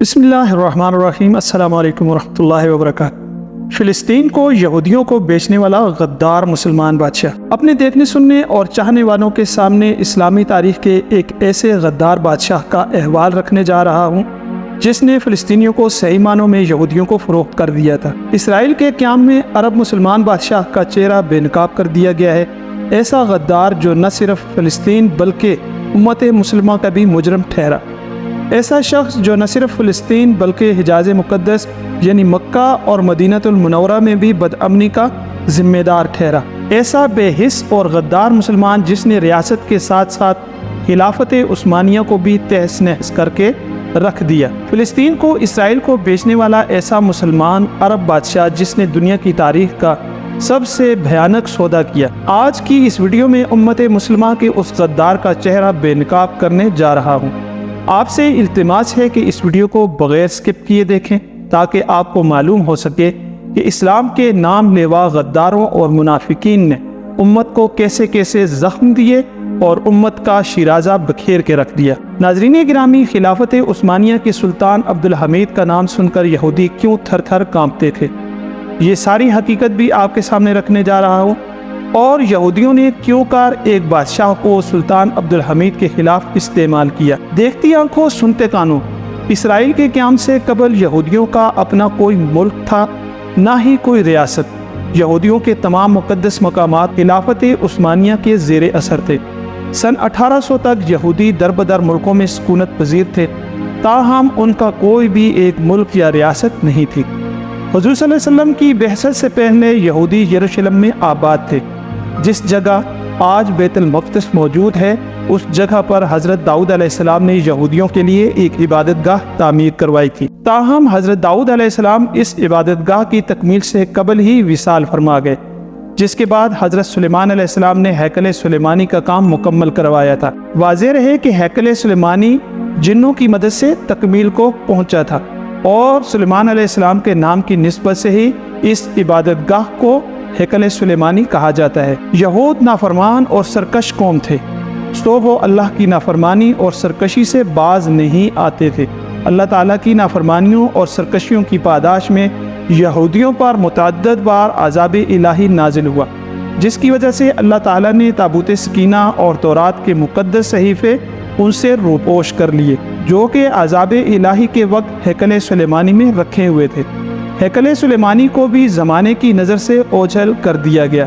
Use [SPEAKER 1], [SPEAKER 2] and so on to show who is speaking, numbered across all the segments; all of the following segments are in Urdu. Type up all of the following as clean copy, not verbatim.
[SPEAKER 1] بسم اللہ الرحمن الرحیم۔ السلام علیکم ورحمۃ اللہ وبرکاتہ۔ فلسطین کو یہودیوں کو بیچنے والا غدار مسلمان بادشاہ اپنے دیکھنے سننے اور چاہنے والوں کے سامنے اسلامی تاریخ کے ایک ایسے غدار بادشاہ کا احوال رکھنے جا رہا ہوں جس نے فلسطینیوں کو صحیح معنوں میں یہودیوں کو فروخت کر دیا تھا۔ اسرائیل کے قیام میں عرب مسلمان بادشاہ کا چہرہ بے نقاب کر دیا گیا ہے، ایسا غدار جو نہ صرف فلسطین بلکہ امت مسلمہ کا بھی مجرم ٹھہرا، ایسا شخص جو نہ صرف فلسطین بلکہ حجاز مقدس یعنی مکہ اور مدینہ المنورہ میں بھی بدامنی کا ذمہ دار ٹھہرا، ایسا بے حس اور غدار مسلمان جس نے ریاست کے ساتھ ساتھ خلافت عثمانیہ کو بھی تہس نہس کر کے رکھ دیا۔ فلسطین کو اسرائیل کو بیچنے والا ایسا مسلمان عرب بادشاہ جس نے دنیا کی تاریخ کا سب سے بھیانک سودا کیا۔ آج کی اس ویڈیو میں امت مسلمہ کے اس غدار کا چہرہ بے نقاب کرنے جا رہا ہوں۔ آپ سے التماس ہے کہ اس ویڈیو کو بغیر سکپ کیے دیکھیں تاکہ آپ کو معلوم ہو سکے کہ اسلام کے نام لیوا غداروں اور منافقین نے امت کو کیسے کیسے زخم دیے اور امت کا شیرازہ بکھیر کے رکھ دیا۔ ناظرین گرامی، خلافت عثمانیہ کے سلطان عبدالحمید کا نام سن کر یہودی کیوں تھر تھر کانپتے تھے، یہ ساری حقیقت بھی آپ کے سامنے رکھنے جا رہا ہوں، اور یہودیوں نے کیوں کار ایک بادشاہ کو سلطان عبدالحمید کے خلاف استعمال کیا۔ دیکھتی آنکھوں سنتے کانوں، اسرائیل کے قیام سے قبل یہودیوں کا اپنا کوئی ملک تھا، نہ ہی کوئی ریاست۔ یہودیوں کے تمام مقدس مقامات خلافت عثمانیہ کے زیر اثر تھے۔ سن 1800 تک یہودی در بدر ملکوں میں سکونت پذیر تھے، تاہم ان کا کوئی بھی ایک ملک یا ریاست نہیں تھی۔ حضور صلی اللہ علیہ وسلم کی بعثت سے پہلے یہودی یروشلم میں آباد تھے۔ جس جگہ آج بیت المقدس موجود ہے، اس جگہ پر حضرت داؤد علیہ السلام نے یہودیوں کے لیے ایک عبادت گاہ تعمیر کروائی تھی، تاہم حضرت داؤد علیہ السلام اس عبادت گاہ کی تکمیل سے قبل ہی وصال فرما گئے، جس کے بعد حضرت سلیمان علیہ السلام نے ہیکل سلیمانی کا کام مکمل کروایا تھا۔ واضح رہے کہ ہیکل سلیمانی جنوں کی مدد سے تکمیل کو پہنچا تھا، اور سلیمان علیہ السلام کے نام کی نسبت سے ہی اس عبادت گاہ کو ہیکل سلیمانی کہا جاتا ہے۔ یہود نافرمان اور سرکش قوم تھے، سو وہ اللہ کی نافرمانی اور سرکشی سے باز نہیں آتے تھے۔ اللہ تعالیٰ کی نافرمانیوں اور سرکشیوں کی پاداش میں یہودیوں پر متعدد بار عذاب الہی نازل ہوا، جس کی وجہ سے اللہ تعالیٰ نے تابوت سکینہ اور تورات کے مقدس صحیفے ان سے روپوش کر لیے، جو کہ عذاب الہی کے وقت ہیکل سلیمانی میں رکھے ہوئے تھے۔ ہیکل سلیمانی کو بھی زمانے کی نظر سے اوجھل کر دیا گیا۔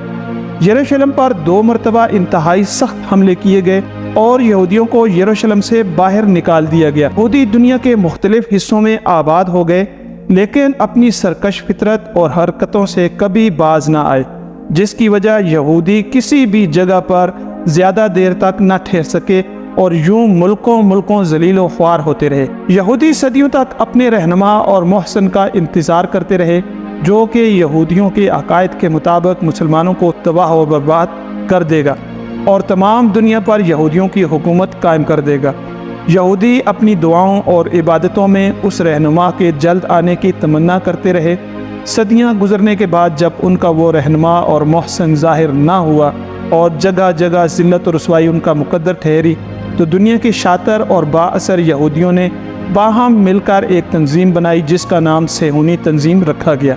[SPEAKER 1] یروشلم پر 2 مرتبہ انتہائی سخت حملے کیے گئے اور یہودیوں کو یروشلم سے باہر نکال دیا گیا۔ یہودی دنیا کے مختلف حصوں میں آباد ہو گئے، لیکن اپنی سرکش فطرت اور حرکتوں سے کبھی باز نہ آئے، جس کی وجہ یہودی کسی بھی جگہ پر زیادہ دیر تک نہ ٹھہر سکے اور یوں ملکوں ذلیل و خوار ہوتے رہے۔ یہودی صدیوں تک اپنے رہنما اور محسن کا انتظار کرتے رہے، جو کہ یہودیوں کے عقائد کے مطابق مسلمانوں کو تباہ و برباد کر دے گا اور تمام دنیا پر یہودیوں کی حکومت قائم کر دے گا۔ یہودی اپنی دعاؤں اور عبادتوں میں اس رہنما کے جلد آنے کی تمنا کرتے رہے۔ صدیاں گزرنے کے بعد جب ان کا وہ رہنما اور محسن ظاہر نہ ہوا اور جگہ جگہ ذلت و رسوائی ان کا مقدر ٹھہری، تو دنیا کے شاطر اور با اثر یہودیوں نے باہم مل کر ایک تنظیم بنائی جس کا نام صہیونی تنظیم رکھا گیا۔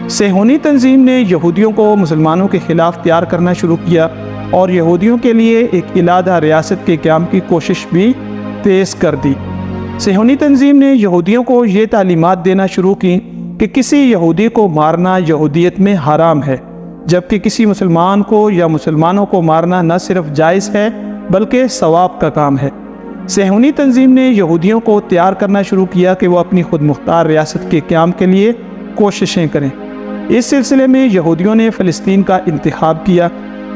[SPEAKER 1] صہیونی تنظیم نے یہودیوں کو مسلمانوں کے خلاف تیار کرنا شروع کیا اور یہودیوں کے لیے ایک علیحدہ ریاست کے قیام کی کوشش بھی تیز کر دی۔ صہیونی تنظیم نے یہودیوں کو یہ تعلیمات دینا شروع کی کہ کسی یہودی کو مارنا یہودیت میں حرام ہے، جبکہ کسی مسلمان کو یا مسلمانوں کو مارنا نہ صرف جائز ہے بلکہ ثواب کا کام ہے۔ صہیونی تنظیم نے یہودیوں کو تیار کرنا شروع کیا کہ وہ اپنی خود مختار ریاست کے قیام کے لیے کوششیں کریں۔ اس سلسلے میں یہودیوں نے فلسطین کا انتخاب کیا،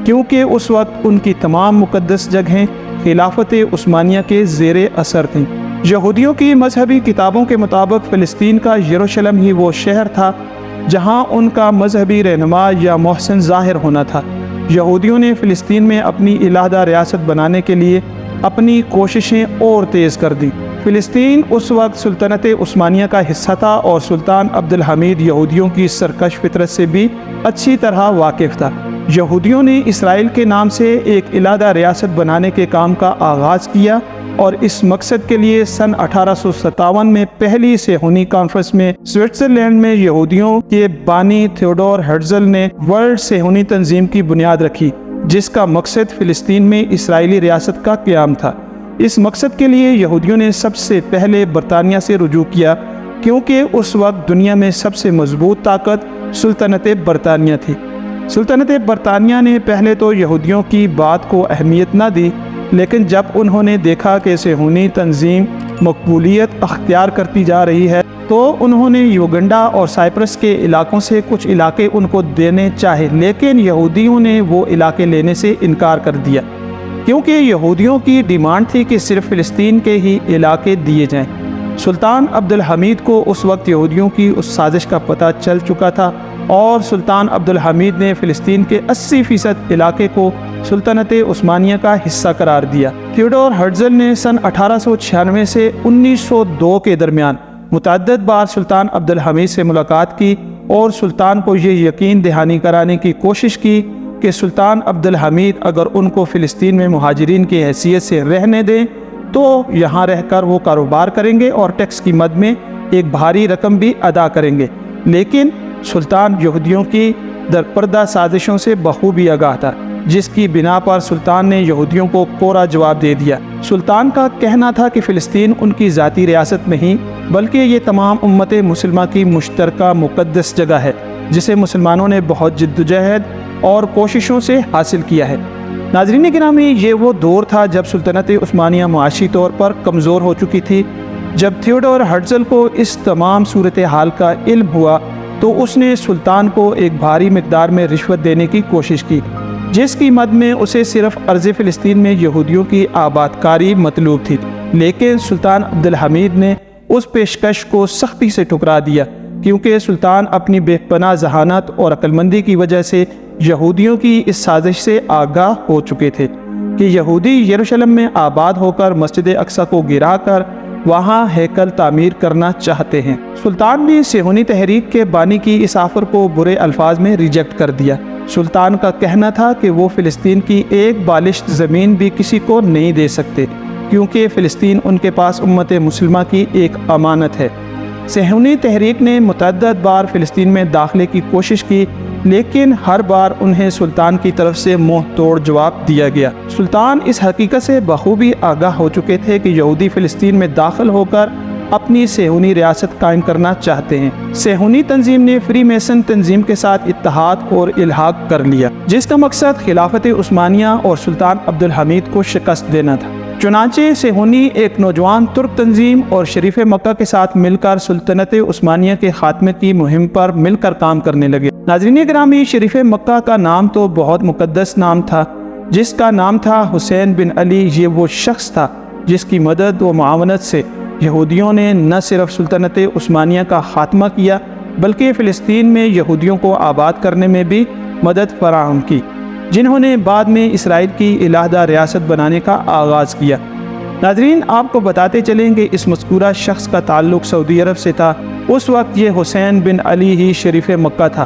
[SPEAKER 1] کیونکہ اس وقت ان کی تمام مقدس جگہیں خلافت عثمانیہ کے زیر اثر تھیں۔ یہودیوں کی مذہبی کتابوں کے مطابق فلسطین کا یروشلم ہی وہ شہر تھا جہاں ان کا مذہبی رہنما یا محسن ظاہر ہونا تھا۔ یہودیوں نے فلسطین میں اپنی علیحدہ ریاست بنانے کے لیے اپنی کوششیں اور تیز کر دیں۔ فلسطین اس وقت سلطنت عثمانیہ کا حصہ تھا اور سلطان عبدالحمید یہودیوں کی سرکش فطرت سے بھی اچھی طرح واقف تھا۔ یہودیوں نے اسرائیل کے نام سے ایک علیحدہ ریاست بنانے کے کام کا آغاز کیا اور اس مقصد کے لیے سن 1857 میں پہلی صہیونی کانفرنس میں سوئٹزرلینڈ میں یہودیوں کے بانی تھیوڈور ہرٹزل نے ورلڈ صہیونی تنظیم کی بنیاد رکھی، جس کا مقصد فلسطین میں اسرائیلی ریاست کا قیام تھا۔ اس مقصد کے لیے یہودیوں نے سب سے پہلے برطانیہ سے رجوع کیا، کیونکہ اس وقت دنیا میں سب سے مضبوط طاقت سلطنت برطانیہ تھی۔ سلطنت برطانیہ نے پہلے تو یہودیوں کی بات کو اہمیت نہ دی، لیکن جب انہوں نے دیکھا کہ صہیونی تنظیم مقبولیت اختیار کرتی جا رہی ہے تو انہوں نے یوگنڈا اور سائپرس کے علاقوں سے کچھ علاقے ان کو دینے چاہے، لیکن یہودیوں نے وہ علاقے لینے سے انکار کر دیا، کیونکہ یہودیوں کی ڈیمانڈ تھی کہ صرف فلسطین کے ہی علاقے دیے جائیں۔ سلطان عبدالحمید کو اس وقت یہودیوں کی اس سازش کا پتہ چل چکا تھا، اور سلطان عبدالحمید نے فلسطین کے 80% علاقے کو سلطنت عثمانیہ کا حصہ قرار دیا۔ تھیوڈور ہرٹزل نے سن 1896 سے 1902 کے درمیان متعدد بار سلطان عبدالحمید سے ملاقات کی اور سلطان کو یہ یقین دہانی کرانے کی کوشش کی کہ سلطان عبدالحمید اگر ان کو فلسطین میں مہاجرین کی حیثیت سے رہنے دیں تو یہاں رہ کر وہ کاروبار کریں گے اور ٹیکس کی مد میں ایک بھاری رقم بھی ادا کریں گے، لیکن سلطان یہودیوں کی درپردہ سازشوں سے بخوبی آگاہ تھا، جس کی بنا پر سلطان نے یہودیوں کو کوڑا جواب دے دیا۔ سلطان کا کہنا تھا کہ فلسطین ان کی ذاتی ریاست نہیں بلکہ یہ تمام امت مسلمہ کی مشترکہ مقدس جگہ ہے، جسے مسلمانوں نے بہت جدوجہد اور کوششوں سے حاصل کیا ہے۔ ناظرین گرامی، یہ وہ دور تھا جب سلطنت عثمانیہ معاشی طور پر کمزور ہو چکی تھی۔ جب تھیوڈور ہرٹزل کو اس تمام صورتحال کا علم ہوا تو اس نے سلطان کو ایک بھاری مقدار میں رشوت دینے کی کوشش کی، جس کی مد میں اسے صرف ارض فلسطین میں یہودیوں کی آباد کاری مطلوب تھی، لیکن سلطان عبدالحمید نے اس پیشکش کو سختی سے ٹھکرا دیا، کیونکہ سلطان اپنی بے پناہ ذہانت اور عقل مندی کی وجہ سے یہودیوں کی اس سازش سے آگاہ ہو چکے تھے کہ یہودی یروشلم میں آباد ہو کر مسجد اقصی کو گرا کر وہاں ہیکل تعمیر کرنا چاہتے ہیں۔ سلطان نے صہیونی تحریک کے بانی کی اس آفر کو برے الفاظ میں ریجیکٹ کر دیا۔ سلطان کا کہنا تھا کہ وہ فلسطین کی ایک بالشت زمین بھی کسی کو نہیں دے سکتے، کیونکہ فلسطین ان کے پاس امت مسلمہ کی ایک امانت ہے۔ صہیونی تحریک نے متعدد بار فلسطین میں داخلے کی کوشش کی، لیکن ہر بار انہیں سلطان کی طرف سے منہ توڑ جواب دیا گیا۔ سلطان اس حقیقت سے بخوبی آگاہ ہو چکے تھے کہ یہودی فلسطین میں داخل ہو کر اپنی صہیونی ریاست قائم کرنا چاہتے ہیں۔ صہیونی تنظیم نے فری میسن تنظیم کے ساتھ اتحاد اور الحاق کر لیا، جس کا مقصد خلافت عثمانیہ اور سلطان عبدالحمید کو شکست دینا تھا۔ چنانچہ صہیونی ایک نوجوان ترک تنظیم اور شریف مکہ کے ساتھ مل کر سلطنت عثمانیہ کے خاتمے کی مہم پر مل کر کام کرنے لگے۔ ناظرین گرامی، شریف مکہ کا نام تو بہت مقدس نام تھا، جس کا نام تھا حسین بن علی۔ یہ وہ شخص تھا جس کی مدد و معاونت سے یہودیوں نے نہ صرف سلطنت عثمانیہ کا خاتمہ کیا بلکہ فلسطین میں یہودیوں کو آباد کرنے میں بھی مدد فراہم کی، جنہوں نے بعد میں اسرائیل کی علیحدہ ریاست بنانے کا آغاز کیا۔ ناظرین، آپ کو بتاتے چلیں کہ اس مذکورہ شخص کا تعلق سعودی عرب سے تھا۔ اس وقت یہ حسین بن علی ہی شریف مکہ تھا،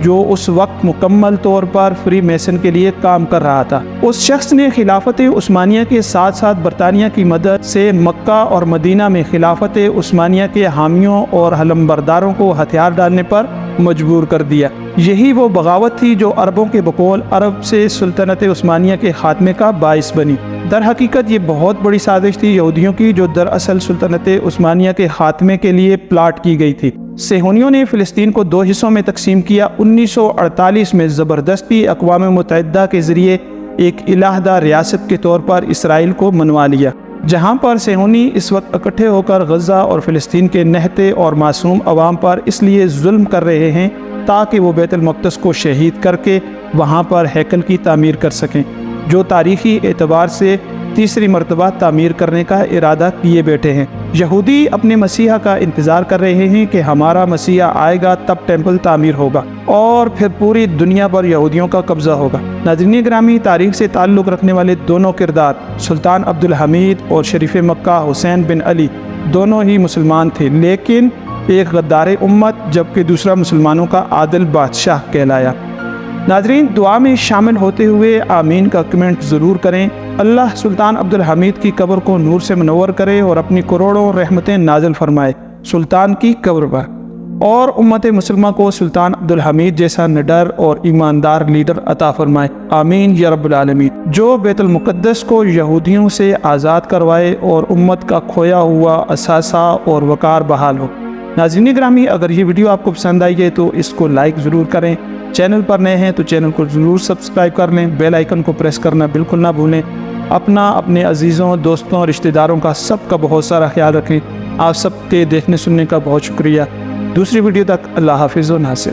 [SPEAKER 1] جو اس وقت مکمل طور پر فری میسن کے لیے کام کر رہا تھا۔ اس شخص نے خلافت عثمانیہ کے ساتھ ساتھ برطانیہ کی مدد سے مکہ اور مدینہ میں خلافت عثمانیہ کے حامیوں اور علمبرداروں کو ہتھیار ڈالنے پر مجبور کر دیا۔ یہی وہ بغاوت تھی جو عربوں کے بقول عرب سے سلطنت عثمانیہ کے خاتمے کا باعث بنی۔ در حقیقت یہ بہت بڑی سازش تھی یہودیوں کی، جو دراصل سلطنت عثمانیہ کے خاتمے کے لیے پلاٹ کی گئی تھی۔ صہیونیوں نے فلسطین کو دو حصوں میں تقسیم کیا۔ 1948 میں زبردستی اقوام متحدہ کے ذریعے ایک علیحدہ ریاست کے طور پر اسرائیل کو منوا لیا، جہاں پر صہیونی اس وقت اکٹھے ہو کر غزہ اور فلسطین کے نہتے اور معصوم عوام پر اس لیے ظلم کر رہے ہیں تاکہ وہ بیت المقدس کو شہید کر کے وہاں پر ہیکل کی تعمیر کر سکیں، جو تاریخی اعتبار سے تیسری مرتبہ تعمیر کرنے کا ارادہ کیے بیٹھے ہیں۔ یہودی اپنے مسیحا کا انتظار کر رہے ہیں کہ ہمارا مسیحا آئے گا تب ٹیمپل تعمیر ہوگا اور پھر پوری دنیا پر یہودیوں کا قبضہ ہوگا۔ ناظرین گرامی، تاریخ سے تعلق رکھنے والے دونوں کردار سلطان عبدالحمید اور شریف مکہ حسین بن علی دونوں ہی مسلمان تھے، لیکن ایک غدار امت جبکہ دوسرا مسلمانوں کا عادل بادشاہ کہلایا۔ ناظرین، دعا میں شامل ہوتے ہوئے آمین کا کمنٹ ضرور کریں۔ اللہ سلطان عبدالحمید کی قبر کو نور سے منور کرے اور اپنی کروڑوں رحمتیں نازل فرمائے سلطان کی قبر پر، اور امت مسلمہ کو سلطان عبدالحمید جیسا نڈر اور ایماندار لیڈر عطا فرمائے، آمین یا رب العالمین، جو بیت المقدس کو یہودیوں سے آزاد کروائے اور امت کا کھویا ہوا اثاثہ اور وقار بحال ہو۔ ناظرین گرامی، اگر یہ ویڈیو آپ کو پسند آئی ہے تو اس کو لائک ضرور کریں، چینل پر نئے ہیں تو چینل کو ضرور سبسکرائب کر لیں، بیل آئیکن کو پریس کرنا بالکل نہ بھولیں۔ اپنے عزیزوں، دوستوں، رشتہ داروں کا سب کا بہت سارا خیال رکھیں۔ آپ سب کے دیکھنے سننے کا بہت شکریہ۔ دوسری ویڈیو تک اللہ حافظ و ناصر۔